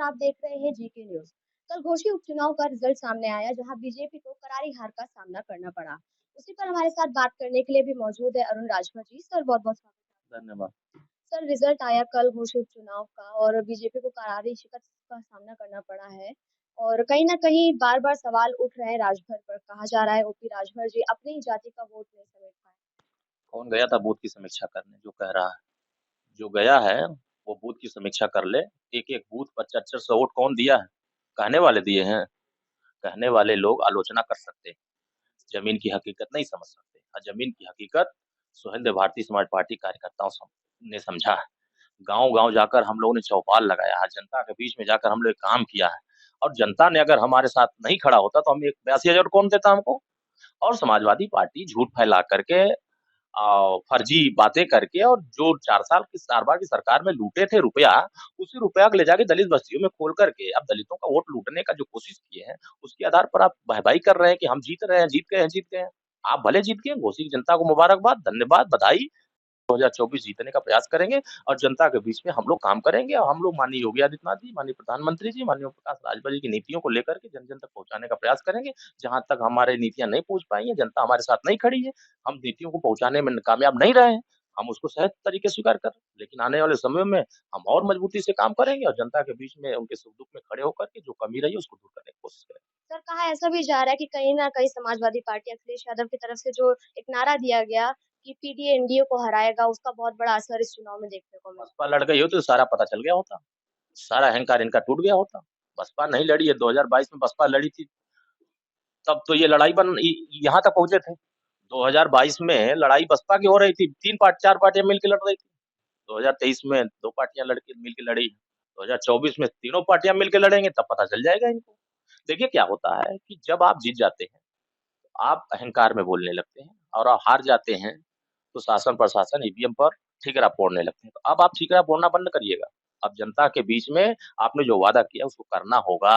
और आप देख रहे हैं जीके न्यूज। कल घोषित उपचुनाव का रिजल्ट सामने आया, जहां बीजेपी को करारी हार का सामना करना पड़ा। उसी पर हमारे साथ बात करने के लिए भी मौजूद है अरुण राजभर जी। सर, बहुत बहुत स्वागत है। धन्यवाद। सर, रिजल्ट आया कल घोषित उपचुनाव का और बीजेपी को करारी शिकस्त का सामना करना पड़ा है। और कहीं ना कहीं बार बार सवाल उठ रहे हैं राजभर पर। कहा जा रहा है ओपी राजभर जी अपनी ही जाति का वोट नहीं समेट पाए। कौन गया था बूथ की समीक्षा करने? जो कह रहा है, जो गया है वो बूथ की समीक्षा कर ले। एक-एक बूथ पर 400 वोट कौन दिया है? कहने वाले दिए हैं। कहने वाले लोग आलोचना कर सकते हैं, जमीन की हकीकत नहीं समझ सकते। और जमीन की हकीकत सुहेलदेव भारतीय समाज पार्टी कार्यकर्ताओं ने समझा है। गाँव-गाँव जाकर हम लोगों ने चौपाल लगाया है, जनता के बीच में जाकर हम लोग काम किया है। और जनता ने अगर हमारे साथ नहीं खड़ा होता तो हमें 82,000 कौन देता हमको? और समाजवादी पार्टी झूठ फैला करके फर्जी बातें करके और जो 4 बार की सरकार में लूटे थे रुपया, उसी रुपया को ले जाके दलित बस्तियों में खोल करके अब दलितों का वोट लूटने का जो कोशिश किए हैं, उसके आधार पर आप वाहवाही कर रहे हैं कि हम जीत रहे हैं, जीत गए हैं, जीत गए हैं। आप भले जीत गए, घोसी की जनता को मुबारकबाद, धन्यवाद, बधाई। 2024 जीतने का प्रयास करेंगे और जनता के बीच में हम लोग काम करेंगे और हम लोग माननीय योगी आदित्यनाथ जी, माननीय प्रधानमंत्री जी, माननीय प्रकाश राजभर जी की नीतियों को लेकर के जन-जन तक पहुँचाने का प्रयास करेंगे। जहाँ तक हमारी नीतियाँ नहीं पहुँच पाई हैं, जनता हमारे साथ नहीं खड़ी है, हम नीतियों को पहुँचाने में कामयाब नहीं रहे हैं, हम उसको सहज तरीके से स्वीकार कर रहे हैं। लेकिन आने वाले समय में हम और मजबूती से काम करेंगे और जनता के बीच में उनके सुख-दुख में खड़े होकर के जो कमी रही है उसको दूर करने की कोशिश करेंगे। सर, कहा ऐसा भी जा रहा है कि कहीं न कहीं समाजवादी पार्टी अखिलेश यादव की तरफ से जो एक नारा दिया गया कि पीडीए एनडीए को हराएगा, उसका बहुत बड़ा असर इस चुनाव में देखने को मिला। बसपा लड़ गई होती तो सारा पता चल गया होता, सारा अहंकार इनका टूट गया होता। बसपा नहीं लड़ी है, 2022 में बसपा लड़ी थी तब तो ये लड़ाई यहाँ तक पहुँचे थे। 2022 में लड़ाई बसपा की हो रही थी, 4 पार्टियाँ मिलके लड़ रही थी। 2023 में 2 पार्टियाँ मिलके लड़ी। 2024 में तीनों पार्टियाँ मिलके लड़ेंगे तब पता चल जाएगा इनको। देखिए क्या होता है कि जब आप जीत जाते हैं, आप अहंकार में बोलने लगते हैं और आप हार जाते हैं, तो शासन प्रशासन ईवीएम पर ठीकरा फोड़ने लगते हैं। तो अब आप ठीकरा फोड़ना बंद करिएगा। अब जनता के बीच में आपने जो वादा किया उसको करना होगा।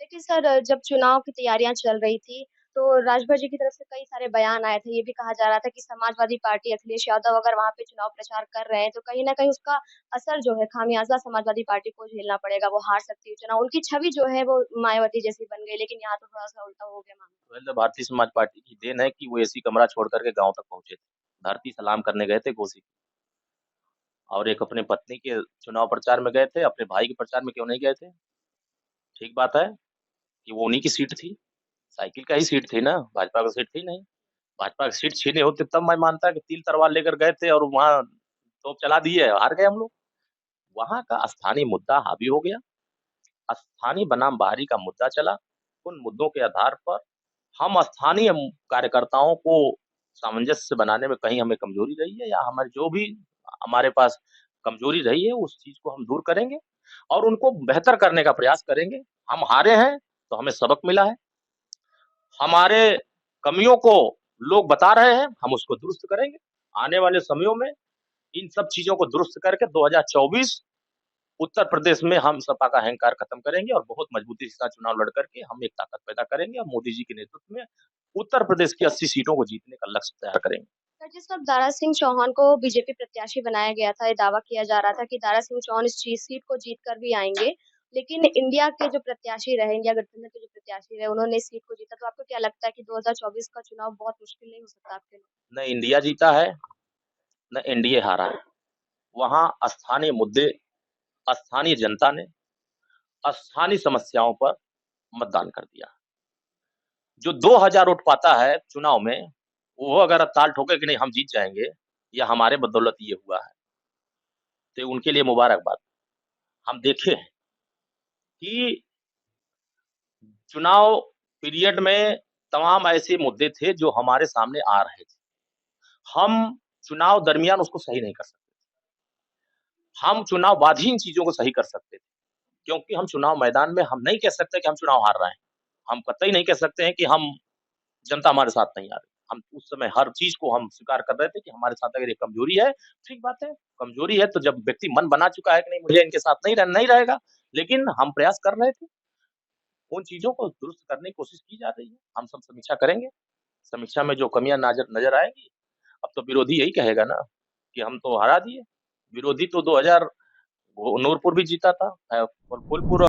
लेकिन सर, जब चुनाव की तैयारियां चल रही थी, तो राजभर जी की तरफ से कई सारे बयान आए थे। ये भी कहा जा रहा था कि समाजवादी पार्टी अखिलेश यादव अगर वहां पे चुनाव प्रचार कर रहे हैं, तो कहीं न कहीं उसका असर जो है खामियाजा समाजवादी पार्टी को झेलना पड़ेगा, वो हार सकती है चुनाव। उनकी छवि जो है वो मायावती जैसी बन गई, लेकिन यहाँ तो थोड़ा-सा उल्टा हो गया मामला। तो भारतीय समाज पार्टी की देन है कि वो एसी कमरा छोड़ करके गाँव तक पहुँचे थे। धरती सलाम करने गए थे घोसी और एक अपनी पत्नी के चुनाव प्रचार में गए थे, अपने भाई के प्रचार में क्यों नहीं गए थे? ठीक बात है कि वो उन्हीं की सीट थी, साइकिल का ही सीट थी ना, भाजपा की सीट थी नहीं। भाजपा की सीट छीनी होती तब मैं मानता कि तीर तलवार लेकर गए थे और वहाँ तोप चला दिए, हार गए हम लोग। वहाँ का स्थानीय मुद्दा हावी हो गया, स्थानीय बनाम बाहरी का मुद्दा चला। उन मुद्दों के आधार पर हम स्थानीय कार्यकर्ताओं को सामंजस्य बनाने में कहीं हमें कमजोरी रही है या हमारी जो भी हमारे पास कमजोरी रही है उस चीज को हम दूर करेंगे और उनको बेहतर करने का प्रयास करेंगे। हम हारे हैं तो हमें सबक मिला है, हमारे कमियों को लोग बता रहे हैं, हम उसको दुरुस्त करेंगे। आने वाले समयों में इन सब चीजों को दुरुस्त करके 2024 उत्तर प्रदेश में हम सपा का अहंकार खत्म करेंगे और बहुत मजबूती के साथ चुनाव लड़ करके हम एक ताकत पैदा करेंगे और मोदी जी के नेतृत्व में उत्तर प्रदेश की 80 सीटों को जीतने का लक्ष्य तैयार करेंगे। सर, जिस वक़्त दारा सिंह चौहान को बीजेपी प्रत्याशी बनाया गया था, ये दावा किया जा रहा था कि दारा सिंह चौहान इस सीट को जीत कर भी आएँगे। लेकिन इंडिया के जो प्रत्याशी रहे, इंडिया गठबंधन के जो प्रत्याशी रहे, उन्होंने इस सीट को जीता। तो आपको क्या लगता है कि 2024 का चुनाव बहुत मुश्किल नहीं हो सकता आपके लिए? न इंडिया जीता है, न एनडीए हारा है। वहाँ स्थानीय मुद्दे, स्थानीय जनता ने स्थानीय समस्याओं पर मतदान कर दिया। जो 2000 वोट पाता है चुनाव में, वो अगर ताल ठोके कि नहीं हम जीत जाएँगे या हमारे बदौलत ये हुआ है, तो उनके लिए मुबारकबाद। हम देखे हैं कि चुनाव पीरियड में तमाम ऐसे मुद्दे थे जो हमारे सामने आ रहे थे। हम चुनाव दरमियान उसको सही नहीं कर सकते। हम चुनाव बाद ही इन चीज़ों को सही कर सकते थे। क्योंकि हम चुनाव मैदान में हम नहीं कह सकते कि हम चुनाव हार रहे हैं। हम कतई नहीं कह सकते हैं कि हम जनता हमारे साथ नहीं आ रही। हम उस समय हर चीज़ को हम स्वीकार कर रहे थे कि हमारे साथ अगर ये कमजोरी है, ठीक बात है। कमजोरी है तो जब व्यक्ति मन बना चुका है कि नहीं मुझे इनके साथ नहीं रहेगा, लेकिन हम प्रयास कर रहे थे। उन चीज़ों को दुरुस्त करने की कोशिश की जा रही है। हम सब समीक्षा करेंगे। समीक्षा में जो कमियाँ नज़र नज़र आएँगी, अब तो विरोधी यही कहेगा ना कि हम तो हरा दिए। विरोधी तो 2000 वो नूरपुर भी जीता था और फूलपुर।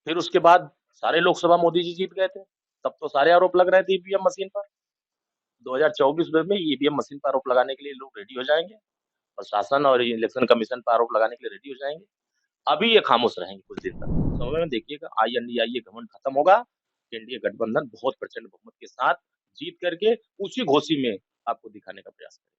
फिर उसके बाद सारे लोकसभा मोदी जी जीत गए थे। तब तो सारे आरोप लग रहे थे ईवीएम मशीन पर। 2024 में ईवीएम मशीन पर आरोप लगाने के लिए लोग रेडी हो जाएंगे, प्रशासन और इलेक्शन कमीशन पर आरोप लगाने के लिए रेडी हो जाएंगे। अभी ये खामोश रहेंगे कुछ दिन तक, कुछ समय में देखिएगा INDI ये घमंड खत्म होगा। एनडीए गठबंधन बहुत प्रचंड बहुमत के साथ जीत करके उसी घोषी में आपको दिखाने का प्रयास करेगा।